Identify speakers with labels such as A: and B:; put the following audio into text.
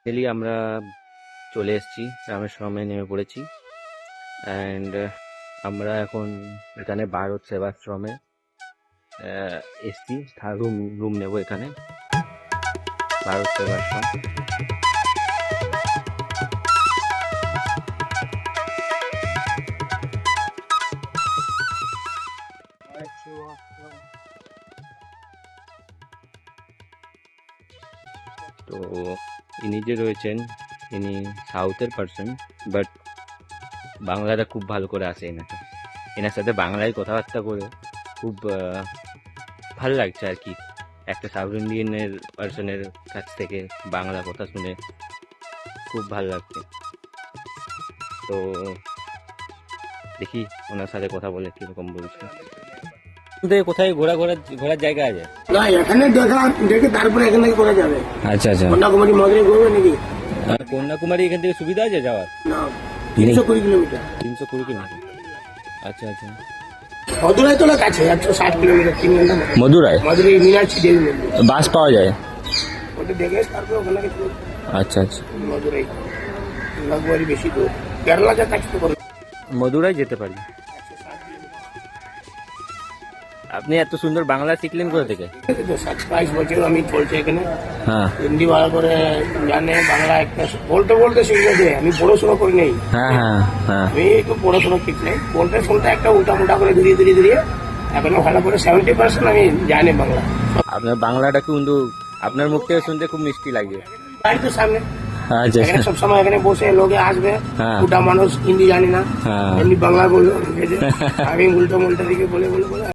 A: Finally আমরা চলে এসেছি রামেশ্বরমে, নেমে পড়েছি। অ্যান্ড আমরা এখন এখানে ভারত সেবাশ্রমে এসছি, রুম রুম নেব এখানে, ভারত সেবাশ্রম। তো ইনি যে রয়েছেন, ইনি সাউথের পার্সন, বাট বাংলাটা খুব ভালো করে আসে এনাকে। এনার সাথে বাংলায় কথাবার্তা করে খুব ভালো লাগছে আর কি। একটা সাউথ ইন্ডিয়ানের পার্সনের কাছ থেকে বাংলা কথা শুনে খুব ভালো লাগছে। তো দেখি ওনার সাথে কথা বলে কিরকম বলছে। কোথায় ঘোরার জায়গা আছে?
B: না, এখানে দেখে তারপরে এখান থেকে করা যাবে।
A: আচ্ছা আচ্ছা,
B: কন্যাকুমারী মন্দিরে ঘুরবে নাকি?
A: কন্যাকুমারী এখান থেকে সুবিধা আছে যাওয়ার?
B: না, 320 কিলোমিটার।
A: 320 কিলোমিটার। আচ্ছা আচ্ছা।
B: মদুরাই তো কাছে, 160 কিলোমিটার, 3 ঘন্টা।
A: মদুরাই
B: মীনাক্ষী দেবী মন্দির,
A: বাস পাওয়া যায়?
B: ওটা দেখে তারপরে ওখানে কিছু।
A: আচ্ছা আচ্ছা,
B: মদুরাই কন্যাকুমারী বেশি দূর, কেরালা যা কাছে তো করে।
A: মদুরাই যেতে পারি। আপনি এত সুন্দর বাংলা শিখলেন কোথা থেকে?
B: 27 বছর আমি চলছে এখানে।
A: হ্যাঁ
B: হিন্দি ভালো করে জানে, বাংলা একটা বলতে বলতে শিখেছে। আমি পড়াশোনা করি নাই,
A: হ্যাঁ হ্যাঁ হ্যাঁ।
B: আমি একটু পড়াশোনা ঠিক নাই, বলতে শুনতে একটা উল্টা মুল্টা করে ধীরে এখনো ভালো করে 70% আমি জানি বাংলা।
A: আপনার বাংলাটা কিন্তু আপনার মুখ থেকে শুনতে খুব মিষ্টি লাগে।
B: বাড়ি তো সামনে,
A: আচ্ছা
B: এখানে সবসময় এখানে বসে লোকে আসবে।
A: হ্যাঁ।
B: ওটা মানুষ হিন্দি জানি না,
A: হ্যাঁ।
B: এমনি বাংলা বলবে, আমি উল্টো মুল্টা দিকে বলে